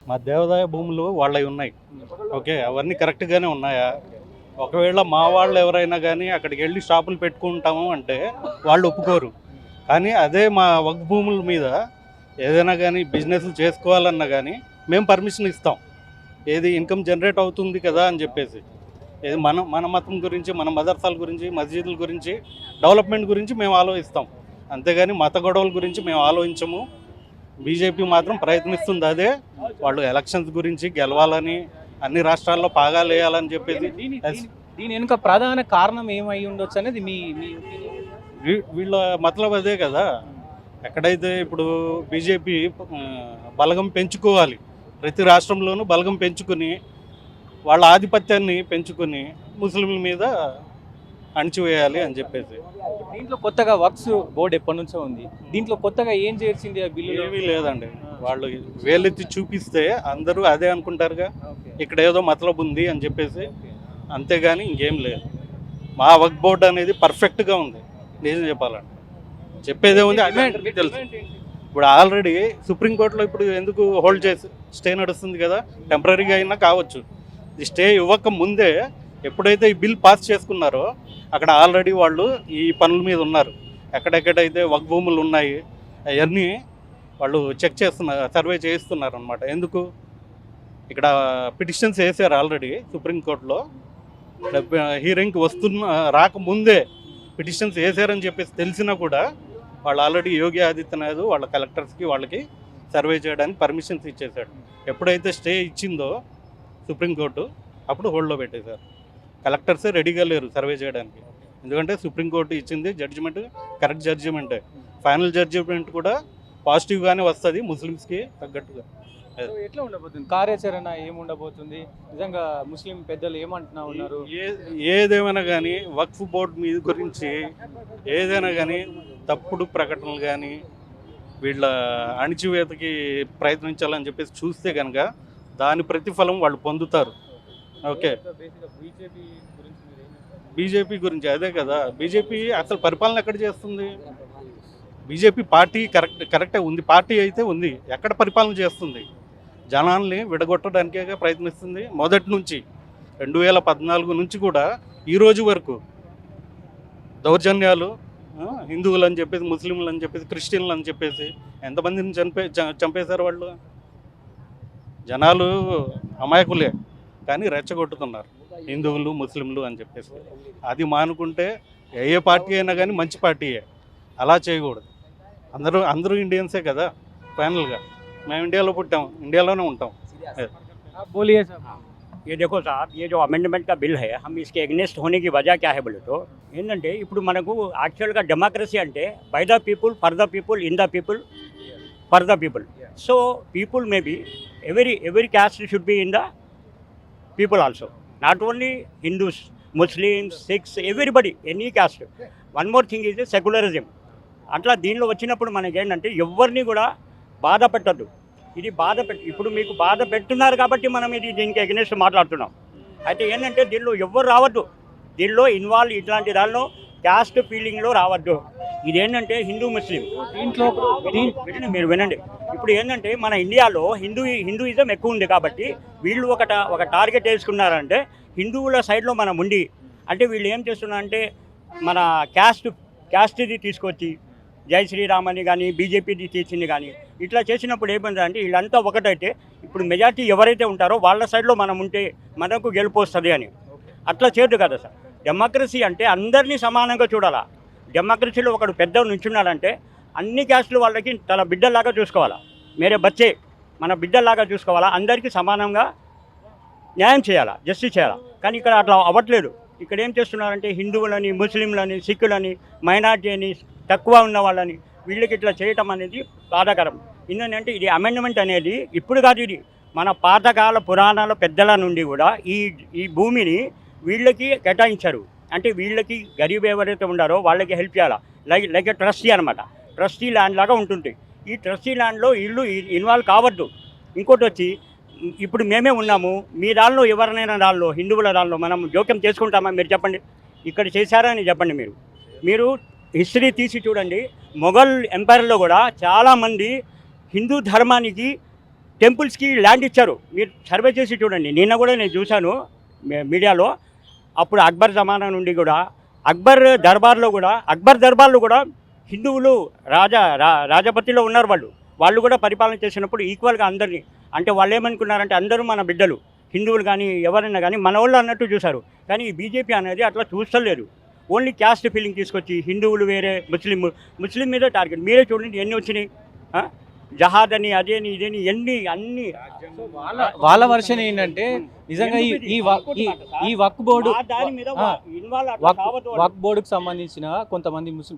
మా దేవాదాయ భూములు వాళ్ళవి ఉన్నాయి. ఓకే, అవన్నీ కరెక్ట్గానే ఉన్నాయా? ఒకవేళ మా వాళ్ళు ఎవరైనా కానీ అక్కడికి వెళ్ళి షాపులు పెట్టుకుంటాము అంటే వాళ్ళు ఒప్పుకోరు. కానీ అదే మా వక్ఫ్ భూముల మీద ఏదైనా కానీ బిజినెస్లు చేసుకోవాలన్నా కానీ మేము పర్మిషన్ ఇస్తాం. ఏది ఇన్కమ్ జనరేట్ అవుతుంది కదా అని చెప్పేసి, ఏది మన మన మతం గురించి, మన మదర్సాల గురించి, మస్జిదుల గురించి, డెవలప్మెంట్ గురించి మేము ఆలోచిస్తాం. అంతేగాని మత గొడవల గురించి మేము ఆలోచించము. బీజేపీ మాత్రం ప్రయత్నిస్తుంది అదే. వాళ్ళు ఎలక్షన్స్ గురించి గెలవాలని, అన్ని రాష్ట్రాల్లో పాగాలు వేయాలని చెప్పేసి. దీని వెనుక ప్రధాన కారణం ఏమై ఉండొచ్చు అనేది మీ వీళ్ళ మతలబ్ అదే కదా. ఎక్కడైతే ఇప్పుడు బీజేపీ బలగం పెంచుకోవాలి, ప్రతి రాష్ట్రంలోనూ బలగం పెంచుకుని వాళ్ళ ఆధిపత్యాన్ని పెంచుకుని ముస్లింల మీద అణిచివేయాలి అని చెప్పేసి. దీంట్లో కొత్తగా వక్స్ బోర్డు ఎప్పటి నుంచో ఉంది. దీంట్లో కొత్తగా ఏం చేర్చింది ఆ బిల్లు? ఏమీ లేదండి. వాళ్ళు వేలెత్తి చూపిస్తే అందరూ అదే అనుకుంటారుగా, ఇక్కడ ఏదో మతలబు ఉంది అని చెప్పేసి. అంతేగాని ఇంకేం లేదు. మా వక్ఫ్ బోర్డు అనేది పర్ఫెక్ట్గా ఉంది. నిజం చెప్పాలండి, చెప్పేదే ఉంది, అదే తెలుసు. ఇప్పుడు ఆల్రెడీ సుప్రీంకోర్టులో ఇప్పుడు ఎందుకు హోల్డ్ చేసి స్టే నడుస్తుంది కదా, టెంపరీగా అయినా కావచ్చు. ఈ స్టే ఇవ్వక ముందే ఎప్పుడైతే ఈ బిల్ పాస్ చేసుకున్నారో అక్కడ ఆల్రెడీ వాళ్ళు ఈ పనుల మీద ఉన్నారు. ఎక్కడెక్కడైతే వక్ఫ్ భూములు ఉన్నాయి అవన్నీ వాళ్ళు చెక్ చేస్తున్నారు, సర్వే చేయిస్తున్నారు అనమాట. ఎందుకు ఇక్కడ పిటిషన్స్ వేసారు ఆల్రెడీ సుప్రీంకోర్టులో. హీరింగ్కి రాకముందే పిటిషన్స్ వేసారని చెప్పేసి తెలిసినా కూడా వాళ్ళు ఆల్రెడీ యోగి ఆదిత్యనాథ్ వాళ్ళ కలెక్టర్స్కి వాళ్ళకి సర్వే చేయడానికి పర్మిషన్స్ ఇచ్చేశాడు. ఎప్పుడైతే స్టే ఇచ్చిందో సుప్రీంకోర్టు అప్పుడు హోల్డ్లో పెట్టేశారు. కలెక్టర్సే రెడీగా లేరు సర్వే చేయడానికి. ఎందుకంటే సుప్రీంకోర్టు ఇచ్చింది జడ్జిమెంట్ కరెక్ట్ జడ్జిమెంటే. ఫైనల్ జడ్జిమెంట్ కూడా పాజిటివ్గానే వస్తుంది ముస్లిమ్స్కి తగ్గట్టుగా. ఎట్లా ఉండబోతుంది కార్యాచరణ, ఏముండబోతుంది? నిజంగా ముస్లిం పెద్దలు ఏమంటున్నా ఉన్నారు? ఏదేమైనా కానీ వక్ఫ్ బోర్డు మీద గురించి ఏదైనా కానీ తప్పుడు ప్రకటనలు కానీ వీళ్ళ అణిచివేతకి ప్రయత్నించాలని చెప్పేసి చూస్తే కనుక దాని ప్రతిఫలం వాళ్ళు పొందుతారు. ఓకే, బీజేపీ గురించి అదే కదా. బీజేపీ అసలు పరిపాలన ఎక్కడ చేస్తుంది? బీజేపీ పార్టీ కరెక్టే ఉంది, పార్టీ అయితే ఉంది, ఎక్కడ పరిపాలన చేస్తుంది? జనాల్ని విడగొట్టడానికే ప్రయత్నిస్తుంది మొదటి నుంచి. 2014 నుంచి కూడా ఈ రోజు వరకు దౌర్జన్యాలు, హిందువులు అని చెప్పేసి, ముస్లింలు అని చెప్పేసి, క్రిస్టియన్లు అని చెప్పేసి ఎంతమందిని చంపేశారు వాళ్ళు. జనాలు అమాయకులే కానీ రెచ్చగొట్టుతున్నారు హిందువులు ముస్లింలు అని చెప్పేసి. అది మానుకుంటే ఏ పార్టీ అయినా కానీ మంచి పార్టీయే. అలా చేయకూడదు. అందరూ ఇండియన్సే కదా. ఫైనల్గా మేము ఇండియాలో పుట్టాం, ఇండియాలోనే ఉంటాం. बोलिए साहब। ये देखो साहब, ये जो अमेंडमेंट का बिल है, हम इसके एग्नेस्ट होने की वजह क्या है बोले तो ఏంటంటే ఇప్పుడు మనకు యాక్చువల్గా డెమోక్రసీ అంటే by the people, for the people, in the people, for the people. So people may be every caste should be in the people also, not only Hindus, Muslims, Sikhs, everybody, any caste. One more thing is secularism. అట్లా దీనిలో వచ్చినప్పుడు మనకి ఏంటంటే ఎవరిని కూడా బాధ పెట్టద్దు. ఇది ఇప్పుడు మీకు బాధ పెడుతున్నారు కాబట్టి మనం దీనికి అగెనిస్ట్ మాట్లాడుతున్నాం. అయితే ఏంటంటే దీనిలో ఎవరు రావద్దు, దీనిలో ఇన్వాల్వ్ ఇట్లాంటి దానిలో క్యాస్ట్ ఫీలింగ్లో రావద్దు. ఇదేంటంటే హిందూ ముస్లిం దీంట్లో మీరు వినండి. ఇప్పుడు ఏంటంటే మన ఇండియాలో హిందూయిజం ఎక్కువ ఉంది కాబట్టి వీళ్ళు ఒక టార్గెట్ వేసుకున్నారంటే హిందువుల సైడ్లో మనం ఉండి, అంటే వీళ్ళు ఏం చేస్తున్నారంటే మన క్యాస్ట్ది తీసుకొచ్చి జై శ్రీరామ్ అని కానీ బీజేపీది తీసింది కానీ ఇట్లా చేసినప్పుడు ఏమైందంటే వీళ్ళంతా ఒకటైతే ఇప్పుడు మెజార్టీ ఎవరైతే ఉంటారో వాళ్ళ సైడ్లో మనం ఉంటే మనకు గెలుపు వస్తుంది అని. అట్లా చేయదు కదా సార్. డెమోక్రసీ అంటే అందరినీ సమానంగా చూడాలా. డెమోక్రసీలో ఒకడు పెద్ద నుంచున్నాడంటే అన్ని క్యాస్టులు వాళ్ళకి తన బిడ్డలాగా చూసుకోవాలా. మేరే బచ్చే మన బిడ్డలాగా చూసుకోవాలా, అందరికీ సమానంగా న్యాయం చేయాలా, జస్టిస్ చేయాలా. కానీ ఇక్కడ అట్లా అవ్వట్లేదు. ఇక్కడ ఏం చేస్తున్నారంటే హిందువులని, ముస్లింలని, సిక్కులని, మైనార్టీ అని, తక్కువ ఉన్న వాళ్ళని వీళ్ళకి ఇట్లా చేయటం అనేది బాధాకరం. ఏంటంటే ఇది అమెండ్మెంట్ అనేది ఇప్పుడు కాదు, ఇది మన పాతకాల పురాణాల పెద్దల నుండి కూడా ఈ భూమిని వీళ్ళకి కేటాయించారు. అంటే వీళ్ళకి గరీబ్ ఎవరైతే ఉండారో వాళ్ళకి హెల్ప్ చేయాలా. లైక్ ట్రస్టీ అనమాట. ట్రస్టీ ల్యాండ్ లాగా ఉంటుంది. ఈ ట్రస్టీ ల్యాండ్లో వీళ్ళు ఇన్వాల్వ్ కావద్దు. ఇంకోటి వచ్చి ఇప్పుడు మేమే ఉన్నాము, మీ దానిలో ఎవరినైనా దానిలో హిందువుల దానిలో మనం జోక్యం చేసుకుంటామా? మీరు చెప్పండి, ఇక్కడ చేశారా అని చెప్పండి. మీరు హిస్టరీ తీసి చూడండి. మొఘల్ ఎంపైర్లో కూడా చాలామంది హిందూ ధర్మానికి టెంపుల్స్కి ల్యాండ్ ఇచ్చారు. మీరు సర్వే చేసి చూడండి. నిన్న కూడా నేను చూశాను మీడియాలో. అప్పుడు అక్బర్ జమానా నుండి కూడా అక్బర్ దర్బార్లో కూడా హిందువులు రాజపతిలో ఉన్నారు. వాళ్ళు కూడా పరిపాలన చేసినప్పుడు ఈక్వల్గా అందరినీ, అంటే వాళ్ళు ఏమనుకున్నారంటే అందరూ మన బిడ్డలు, హిందువులు కానీ ఎవరైనా కానీ మన వాళ్ళు అన్నట్టు చూశారు. కానీ ఈ బీజేపీ అనేది అట్లా చూస్తలేదు. ఓన్లీ క్యాస్ట్ ఫీలింగ్ తీసుకొచ్చి హిందువులు వేరే, ముస్లిం మీద టార్గెట్. మీరే చూడండి ఎన్ని వచ్చినాయి. జహాద్ అని, అదేని, ఇదేని, అన్ని వాళ్ళ వర్షన్ ఏంటంటే నిజంగా ఈ వక్ బోర్డు దాని మీద వక్ బోర్డుకు సంబంధించిన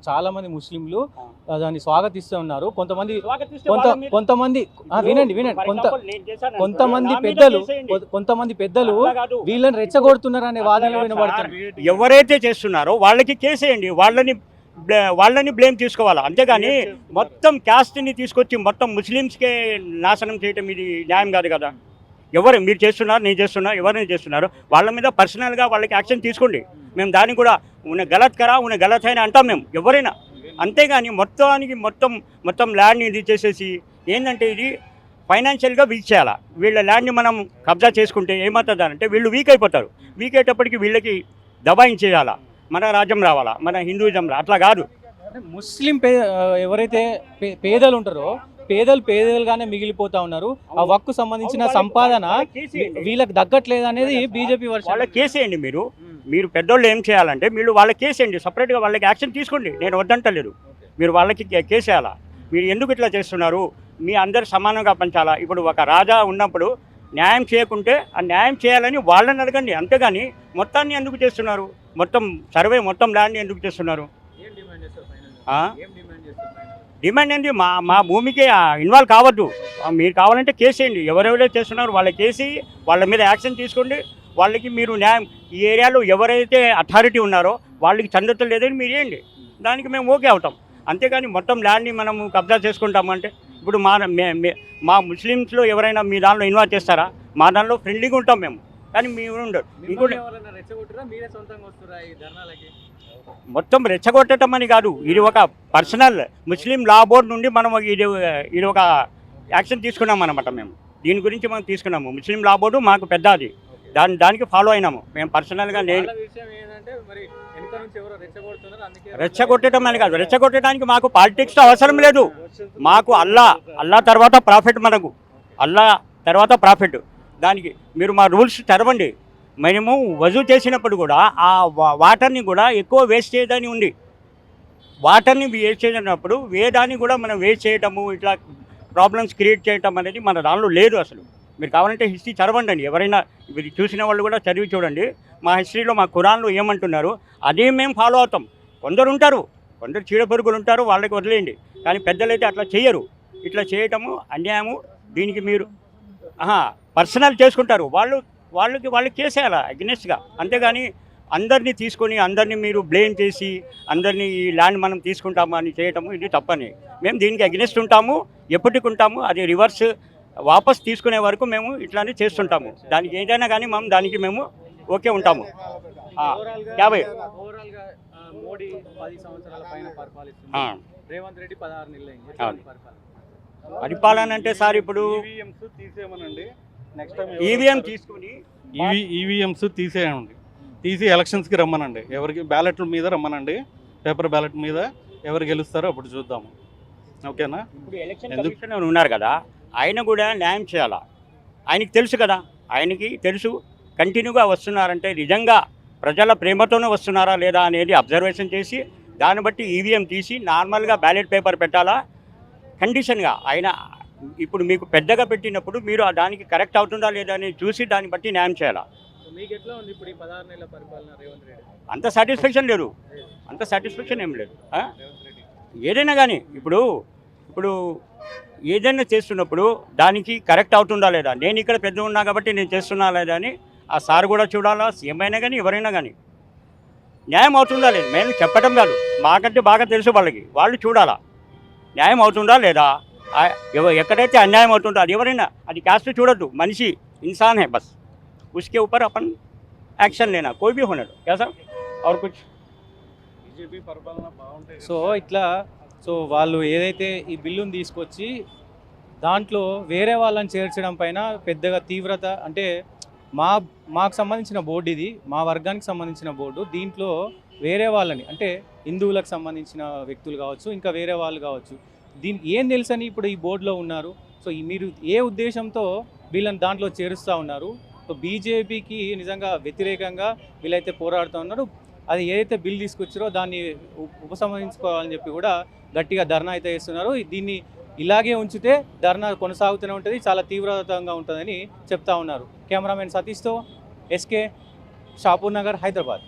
చాలా మంది ముస్లింలు దాన్ని స్వాగతిస్తూ ఉన్నారు. కొంతమంది వినండి కొంతమంది పెద్దలు వీళ్ళని రెచ్చగొడుతున్నారు అనే వాదనలు వినబడుతున్నారు. ఎవరైతే చేస్తున్నారో వాళ్ళకి కేసేయండి, వాళ్ళని బ్లేమ్ తీసుకోవాలా. అంతేగాని మొత్తం క్యాస్ట్ని తీసుకొచ్చి మొత్తం ముస్లిమ్స్కే నాశనం చేయటం ఇది న్యాయం కాదు కదా. మీరు చేస్తున్నారు, నేను చేస్తున్నా, ఎవరైనా చేస్తున్నారు, వాళ్ళ మీద పర్సనల్గా వాళ్ళకి యాక్షన్ తీసుకోండి. మేము దాన్ని కూడా ఉన్న గలత్ అయినా అంటాం మేము ఎవరైనా. అంతేగాని మొత్తం ల్యాండ్ని ఇది చేసేసి ఏంటంటే ఇది ఫైనాన్షియల్గా వీక్ చేయాలా. వీళ్ళ ల్యాండ్ని మనం కబ్జా చేసుకుంటే ఏమవుతుంది అంటే వీళ్ళు వీక్ అయిపోతారు. వీక్ అయ్యేటప్పటికి వీళ్ళకి దబాయించేయాలా, మన రాజ్యం రావాలా, మన హిందూయిజం అట్లా కాదు. ముస్లిం ఎవరైతే పేదలు ఉంటారో పేదలుగానే మిగిలిపోతా ఉన్నారు. ఆ వక్కు సంబంధించిన సంపాదన వీళ్ళకి దక్కట్లేదు అనేది బీజేపీ వర్షం. వాళ్ళకి కేసేయండి. మీరు పెద్దోళ్ళు ఏం చేయాలంటే మీరు వాళ్ళకి కేసేయండి, సపరేట్గా వాళ్ళకి యాక్షన్ తీసుకోండి. నేను వద్దంటలేదు, మీరు వాళ్ళకి కేసేయాలా. మీరు ఎందుకు ఇట్లా చేస్తున్నారు, మీ అందరు సమానంగా పంచాలా. ఇప్పుడు ఒక రాజా ఉన్నప్పుడు న్యాయం చేయకుంటే ఆ న్యాయం చేయాలని వాళ్ళని అడగండి. అంతేగాని మొత్తాన్ని ఎందుకు చేస్తున్నారు, మొత్తం ల్యాండ్ని ఎందుకు చేస్తున్నారు? డిమాండ్ ఏంటి, మా భూమికి ఇన్వాల్వ్ కావద్దు. మీరు కావాలంటే కేసేయండి. ఎవరెవరైతే చేస్తున్నారు వాళ్ళకి కేసి వాళ్ళ మీద యాక్షన్ తీసుకోండి. వాళ్ళకి మీరు న్యాయం, ఈ ఏరియాలో ఎవరైతే అథారిటీ ఉన్నారో వాళ్ళకి చందత లేదని మీరు చేయండి, దానికి మేము ఓకే అవుతాం. అంతేగాని మొత్తం ల్యాండ్ని మనము కబ్జా చేసుకుంటామంటే ఇప్పుడు మా ముస్లిమ్స్లో ఎవరైనా మీ దానిలో ఇన్వాల్వ్ చేస్తారా? మా దానిలో ఫ్రెండ్లీగా ఉంటాం మేము, కానీ మీరు ఉండరు. ఇంకోటి మొత్తం రెచ్చగొట్టడం అని కాదు, ఇది ఒక పర్సనల్ ముస్లిం లా బోర్డు నుండి మనం ఇది ఒక యాక్షన్ తీసుకున్నాం అన్నమాట. మేము దీని గురించి మనం తీసుకున్నాము. ముస్లిం లా బోర్డు మాకు పెద్ద అది, దానికి ఫాలో అయినాము మేము పర్సనల్గా. నేను రెచ్చగొట్టడం అని కాదు, రెచ్చగొట్టడానికి మాకు పాలిటిక్స్ అవసరం లేదు. మాకు అల్లా తర్వాత ప్రాఫిట్, మనకు అల్లా తర్వాత ప్రాఫిట్. దానికి మీరు మా రూల్స్ చదవండి. మేము వజూ చేసినప్పుడు కూడా ఆ వాటర్ని కూడా ఎక్కువ వేస్ట్ చేయడానికి ఉంది. వాటర్ని వేస్ట్ చేసినప్పుడు వేదాన్ని కూడా మనం వేస్ట్ చేయటము, ఇట్లా ప్రాబ్లమ్స్ క్రియేట్ చేయటం అనేది మన దానిలో లేదు అసలు. మీరు కావాలంటే హిస్టరీ చదవండి. ఎవరైనా మీరు చూసిన వాళ్ళు కూడా చదివి చూడండి. మా హిస్టరీలో, మా ఖురాన్లో ఏమంటున్నారు అదే మేము ఫాలో అవుతాం. కొందరు చీడపురుగులు ఉంటారు, వాళ్ళకి వదిలేయండి. కానీ పెద్దలైతే అట్లా చేయరు. ఇట్లా చేయటము అన్యాయము. దీనికి మీరు పర్సనల్ చేసుకుంటారు. వాళ్ళకి చేసేయాలా అగ్నెస్ట్గా. అంతేగాని అందరినీ తీసుకొని అందరినీ మీరు బ్లేమ్ చేసి అందరినీ ఈ ల్యాండ్ మనం తీసుకుంటాము అని చేయటము ఇది తప్పని. మేము దీనికి అగ్నెస్ట్ ఉంటాము, ఎప్పటికి ఉంటాము. అది రివర్స్ వాపస్ తీసుకునే వరకు మేము ఇట్లానే చేస్తుంటాము. దానికి ఏదైనా కానీ దానికి మేము ఓకే ఉంటాము. 50 మోడీ 10 సంవత్సరాల పైన పరిపాలిస్తున్నారు. రేవంత్ రెడ్డి 16 నెలలు అయింది పరిపాలన. అంటే సార్ ఇప్పుడు తీసేయమనండి. నెక్స్ట్ టైం ఈవీఎం తీసుకుని ఈవీఎంస్ తీసి ఎలక్షన్స్కి రమ్మనండి. ఎవరికి బ్యాలెట్ల మీద రమ్మనండి, పేపర్ బ్యాలెట్ మీద ఎవరు గెలుస్తారో అప్పుడు చూద్దాము. ఓకేనా? ఇప్పుడు ఎలక్షన్ కమిషనర్ ఉన్నారు కదా, ఆయన కూడా న్యాయం చేయాలా. ఆయనకి తెలుసు కదా, ఆయనకి తెలుసు కంటిన్యూగా వస్తున్నారంటే నిజంగా ప్రజల ప్రేమతోనే వస్తున్నారా లేదా అనేది అబ్జర్వేషన్ చేసి దాన్ని బట్టి ఈవీఎం తీసి నార్మల్గా బ్యాలెట్ పేపర్ పెట్టాలా కండిషన్గా. ఆయన ఇప్పుడు మీకు పెద్దగా పెట్టినప్పుడు మీరు దానికి కరెక్ట్ అవుతుందా లేదా అని చూసి దాన్ని బట్టి న్యాయం చేయాలా. మీకు ఎట్లా ఉంది ఇప్పుడు ఈ 16 నెలల పరిపాలన రేవంత్ రెడ్డి? అంత సాటిస్ఫాక్షన్ లేదు, అంత సాటిస్ఫాక్షన్ ఏం లేదు. ఏదైనా కానీ ఇప్పుడు ఏదైనా చేస్తున్నప్పుడు దానికి కరెక్ట్ అవుతుందా లేదా. నేను ఇక్కడ పెద్ద ఉన్నా కాబట్టి నేను చేస్తున్నా లేదా అని ఆ సార్ కూడా చూడాలా. సీఎం అయినా కానీ ఎవరైనా కానీ న్యాయం అవుతుందా లేదు. మేము చెప్పటం కాదు, మాకంటే బాగా తెలుసు వాళ్ళకి. వాళ్ళు చూడాలా న్యాయం అవుతుందా లేదా. ఎక్కడైతే అన్యాయం అవుతుందో అది ఎవరైనా, అది క్యాస్ట్ చూడొద్దు, మనిషి इंसान है बस, उसके ऊपर अपन एक्शन लेना कोई भी होने दो कैसा और कुछ. బీజేపీ పరిపాలన బాగుంటుంది. సో వాళ్ళు ఏదైతే ఈ బిల్లును తీసుకొచ్చి దాంట్లో వేరే వాళ్ళని చేర్చడం పైన పెద్దగా తీవ్రత అంటే మాకు సంబంధించిన బోర్డు ఇది, మా వర్గానికి సంబంధించిన బోర్డు. దీంట్లో వేరే వాళ్ళని అంటే హిందువులకు సంబంధించిన వ్యక్తులు కావచ్చు, ఇంకా వేరే వాళ్ళు కావచ్చు, దీనికి ఏం తెలుసని ఇప్పుడు ఈ బోర్డులో ఉన్నారు. సో మీరు ఏ ఉద్దేశంతో వీళ్ళని దాంట్లో చేరుస్తూ ఉన్నారు? సో బీజేపీకి నిజంగా వ్యతిరేకంగా వీళ్ళైతే పోరాడుతూ ఉన్నారు. అది ఏదైతే బిల్ తీసుకొచ్చారో దాన్ని ఉపసంహరించుకోవాలని చెప్పి కూడా గట్టిగా ధర్నా అయితే చేస్తున్నారు. దీన్ని ఇలాగే ఉంచితే ధర్నా కొనసాగుతూనే ఉంటుంది, చాలా తీవ్రతంగా ఉంటుందని చెప్తా ఉన్నారు. కెమెరామెన్ సతీష్తో ఎస్కే, షాపూర్ నగర్, హైదరాబాద్.